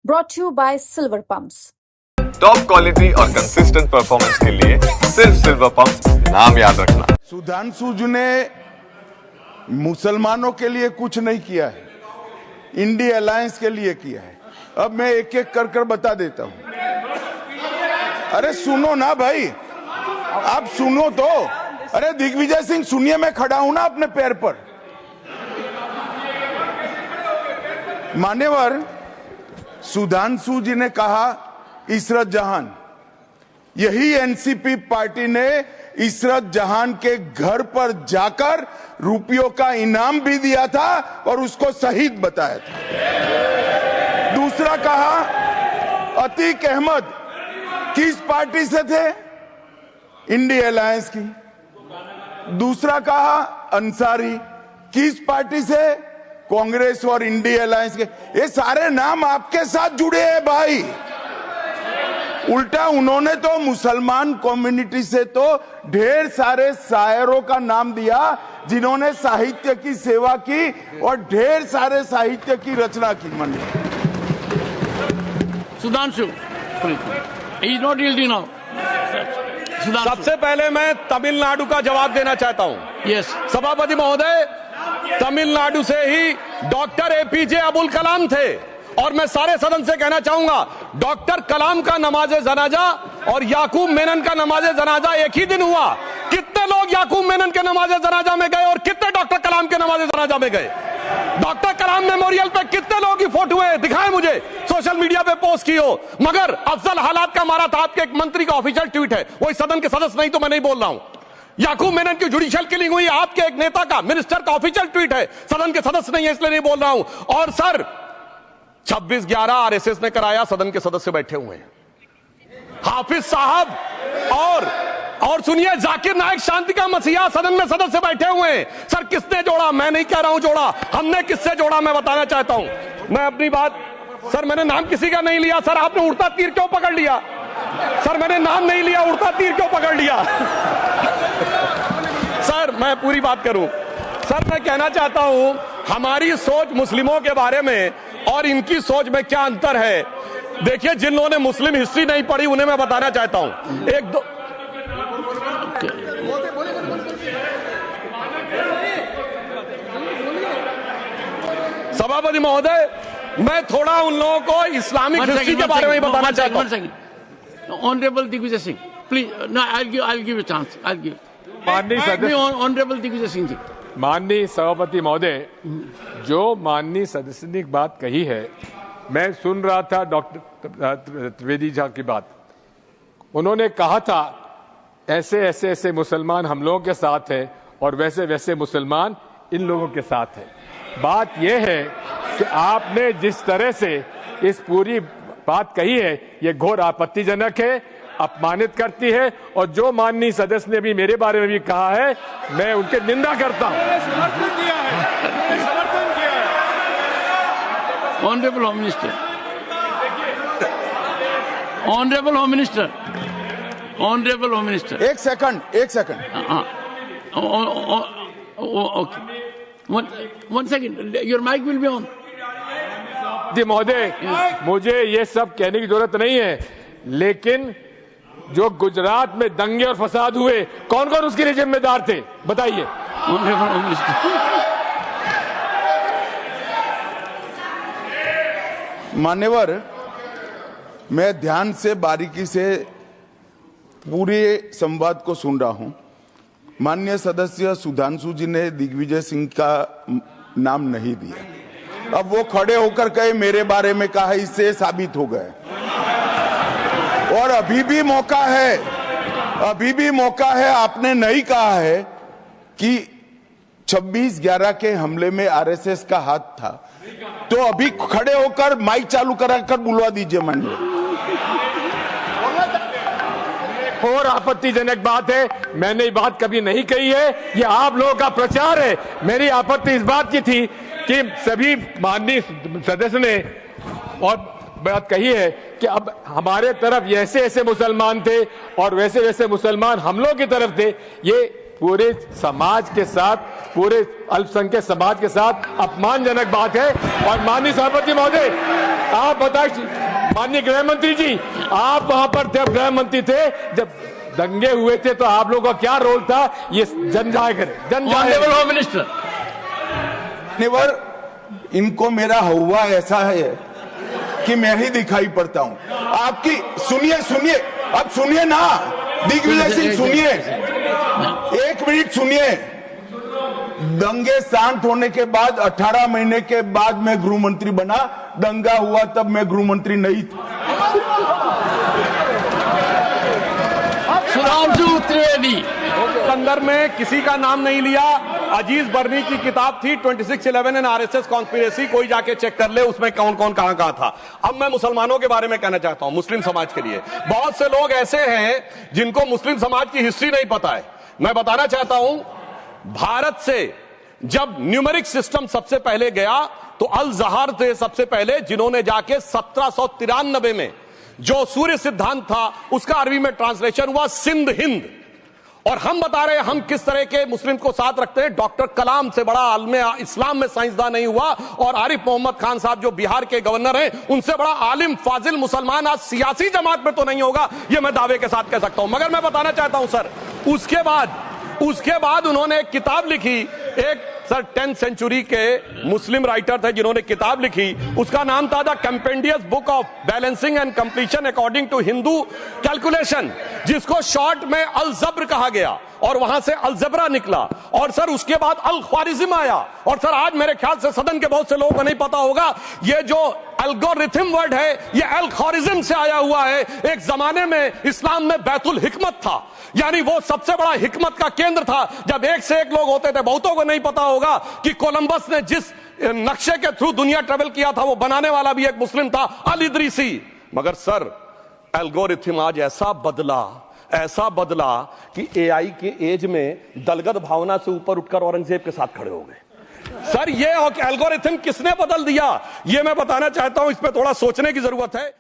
brought to you by Silver Pumps. Top quality और consistent performance के लिए सिर्फ सिल्वर पंप्स, नाम याद रखना। सुधांशु जी ने मुसलमानों के लिए कुछ नहीं किया है, इंडी अलायंस के लिए किया है। अब मैं एक एक कर बता देता हूं। अरे सुनो ना भाई, आप सुनो तो। अरे दिग्विजय सिंह सुनिए, मैं खड़ा हूं ना अपने पैर पर। मान्यवर सुधांशु जी ने कहा इशरत जहान, यही एनसीपी पार्टी ने इशरत जहान के घर पर जाकर रुपयों का इनाम भी दिया था और उसको शहीद बताया था। दूसरा कहा अतीक अहमद किस पार्टी से थे? इंडी अलायंस की। दूसरा कहा अंसारी किस पार्टी से? कांग्रेस और इंडी अलायंस के। ये सारे नाम आपके साथ जुड़े हैं भाई। उल्टा उन्होंने तो मुसलमान कम्युनिटी से तो ढेर सारे शायरों का नाम दिया जिन्होंने साहित्य की सेवा की और ढेर सारे साहित्य की रचना की। मन Sudhanshu is not yielding now. सबसे पहले मैं तमिलनाडु का जवाब देना चाहता हूं। यस सभापति महोदय, तमिलनाडु से ही डॉक्टर एपीजे अब्दुल कलाम थे और मैं सारे सदन से कहना चाहूंगा, डॉक्टर कलाम का नमाजे जनाजा और याकूब मेनन का नमाजे जनाजा एक ही दिन हुआ। कितने लोग याकूब मेनन के नमाजे जनाजा में गए और कितने डॉक्टर कलाम के नमाजे जनाजा में गए? डॉक्टर कलाम मेमोरियल पे कितने लोगों की फोटो है, दिखाएं मुझे, सोशल मीडिया पे पोस्ट की हो। मगर अफजल हालात का मारा था, आपके एक मंत्री का ऑफिशियल ट्वीट है, वो इस सदन के सदस्य नहीं तो मैं नहीं बोल रहा हूं। याकूब मेनन की जुडिशियल किलिंग हुई, आपके एक नेता का, मिनिस्टर का ऑफिशियल ट्वीट है, सदन के सदस्य नहीं है इसलिए नहीं बोल रहा हूं। और सर 26/11 आरएसएस ने कराया, सदन के सदस्य बैठे हुए हैं। हाफिज साहब और सुनिए, जाकिर नायक शांति का मसीहा सदन में सदस्य बैठे हुए हैं। सर किसने जोड़ा? मैं नहीं कह रहा हूं जोड़ा, हमने किससे जोड़ा मैं बताना चाहता हूं। मैं अपनी बात, सर मैंने नाम किसी का नहीं लिया। सर आपने उड़ता तीर क्यों पकड़ लिया? सर मैंने नाम नहीं लिया, उड़ता तीर क्यों पकड़ लिया? सर मैं पूरी बात करूं। सर मैं कहना चाहता हूं, हमारी सोच मुस्लिमों के बारे में और इनकी सोच में क्या अंतर है। देखिए, जिन लोगों ने मुस्लिम हिस्ट्री नहीं पढ़ी उन्हें मैं बताना चाहता हूं। एक दो सभापति महोदय, मैं थोड़ा उन लोगों को इस्लामिक हिस्ट्री के बारे में बताना चाहता हूं। Honourable Digvijay Singh please, no I give a chance, I give. माननीय सदस्य, ऑनरेबल दिग्विजय सिंह जी। माननीय सभापति महोदय, जो माननीय सदस्य ने बात कही है, मैं सुन रहा था डॉक्टर त्रिवेदी जी की बात। उन्होंने कहा था ऐसे ऐसे ऐसे मुसलमान हम लोगों के साथ हैं और वैसे वैसे मुसलमान इन लोगों के साथ हैं। बात यह है कि आपने जिस तरह से इस पूरी बात कही है, ये घोर आपत्तिजनक है, अपमानित करती है। और जो माननीय सदस्य ने भी मेरे बारे में भी कहा है, मैं उनकी निंदा करता हूं। Honourable home minister, honourable home minister, honourable home minister, एक second. Okay, one second, your mic will be on. महोदय, मुझे ये सब कहने की जरूरत नहीं है, लेकिन जो गुजरात में दंगे और फसाद हुए, कौन कौन उसके लिए जिम्मेदार थे बताइए। Honourable home minister. मान्यवर, मैं ध्यान से बारीकी से पूरे संवाद को सुन रहा हूं। माननीय सदस्य सुधांशु जी ने दिग्विजय सिंह का नाम नहीं दिया। अब वो खड़े होकर कहे मेरे बारे में कहा, इससे साबित हो गए। और अभी भी मौका है, आपने नहीं कहा है कि 26/11 के हमले में आरएसएस का हाथ था, तो अभी खड़े होकर माइक चालू कराकर बुलवा दीजिए। माननीय, और आपत्तिजनक बात है, मैंने ये बात कभी नहीं कही है, ये आप लोगों का प्रचार है। मेरी आपत्ति इस बात की थी कि सभी माननीय सदस्य ने और बात कही है कि अब हमारे तरफ ऐसे ऐसे मुसलमान थे और वैसे वैसे मुसलमान हम लोग की तरफ थे। ये पूरे समाज के साथ, पूरे अल्पसंख्यक समाज के साथ अपमानजनक बात है। और माननीय सभापति महोदय, आप बताइए माननीय गृह मंत्री जी, आप वहां पर थे, गृह मंत्री थे जब दंगे हुए थे, तो आप लोगों का क्या रोल था ये जन जाहिर ऑनरेबल होम मिनिस्टर। नेवर, इनको मेरा हवा ऐसा है कि मैं ही दिखाई पड़ता हूं आपकी। सुनिए, अब सुनिए ना दिग्विजय सिंह, सुनिए, 1 मिनट सुनिए। दंगे शांत होने के बाद 18 महीने के बाद मैं गृह मंत्री बना, दंगा हुआ तब मैं गृह मंत्री नहीं था। सुधांशु त्रिवेदी संदर्भ में किसी का नाम नहीं लिया। अजीज बर्नी की किताब थी 2611 एंड आरएसएस कॉन्स्पिरेसी, कोई जाके चेक कर ले उसमें कौन कौन कहां कहां था। अब मैं मुसलमानों के बारे में कहना चाहता हूं, मुस्लिम समाज के लिए। बहुत से लोग ऐसे हैं जिनको मुस्लिम समाज की हिस्ट्री नहीं पता है। मैं बताना चाहता हूं, भारत से जब न्यूमेरिक सिस्टम सबसे पहले गया तो अल जहार थे सबसे पहले, जिन्होंने जाके 1793 में जो सूर्य सिद्धांत था उसका अरबी में ट्रांसलेशन हुआ सिंध हिंद। और हम बता रहे हैं हम किस तरह के मुस्लिम को साथ रखते हैं। डॉक्टर कलाम से बड़ा आलिम इस्लाम में साइंसदान नहीं हुआ, और आरिफ मोहम्मद खान साहब जो बिहार के गवर्नर हैं, उनसे बड़ा आलिम फाजिल मुसलमान आज सियासी जमात में तो नहीं होगा, यह मैं दावे के साथ कह सकता हूं। मगर मैं बताना चाहता हूं सर, उसके बाद उन्होंने एक किताब लिखी, एक सर 10th सेंचुरी के मुस्लिम राइटर थे जिन्होंने किताब लिखी, उसका नाम था the compendious book of balancing and completion according to Hindu calculation, जिसको शॉर्ट में अल जब्र कहा गया, और वहां से अलजबरा निकला। और सर उसके बाद अल ख्वारिज्म आया। और सर आज मेरे ख्याल से सदन के बहुत से लोगों को नहीं पता होगा, ये जो एल्गोरिथम वर्ड है ये अल ख्वारिज्म से आया हुआ है। एक जमाने में इस्लाम में बैतुल हिकमत था, यानी वो सबसे बड़ा हिकमत का केंद्र था, जब एक से एक लोग होते थे। बहुतों को नहीं पता होगा कि कोलंबस ने जिस नक्शे के थ्रू दुनिया ट्रेवल किया था, वो बनाने वाला भी एक मुस्लिम था, अल इदरीसी। मगर सर एल्गोरिथम आज ऐसा बदला कि एआई के एज में दलगत भावना से ऊपर उठकर औरंगजेब के साथ खड़े हो गए। सर ये एल्गोरिथम किसने बदल दिया, ये मैं बताना चाहता हूं, इस पे थोड़ा सोचने की जरूरत है।